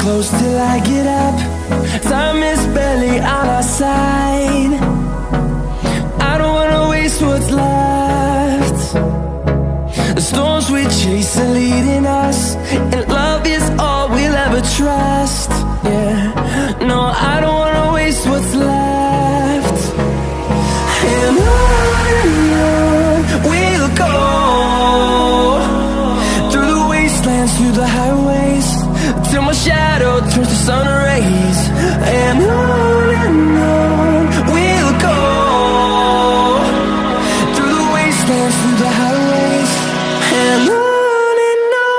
close till I get up. Time is barely on our side. I don't wanna waste what's left. The storms we chase are leading us, and love is all we'll ever trust. Yeah, no, I don't wanna waste what's left. And on we'll go, through the wastelands, through the highways, till my shadow turns to sun rays. And on we'll go, through the wastelands, through the highways, and on we'll go.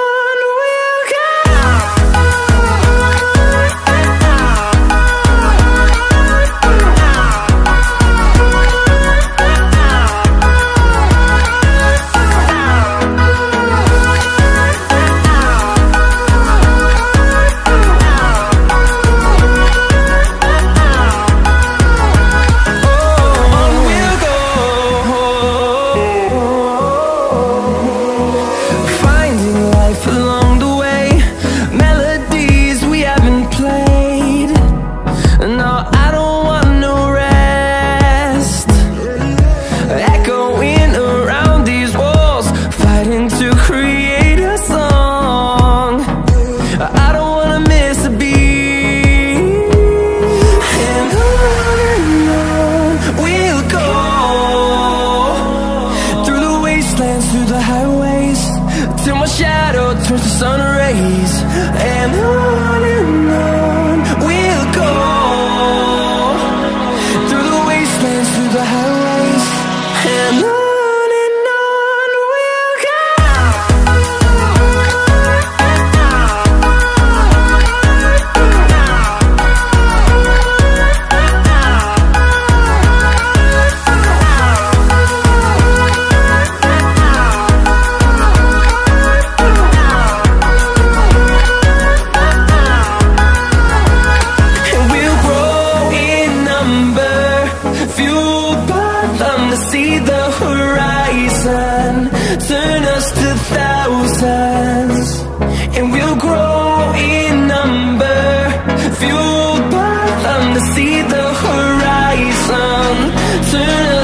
Through the highways, till my shadow turns to sun rays. And on we'll go, through the wastelands, through the highways, and on we'll go. See the horizon, turn us to thousands, and we'll grow in number, fueled by them to see the horizon, turn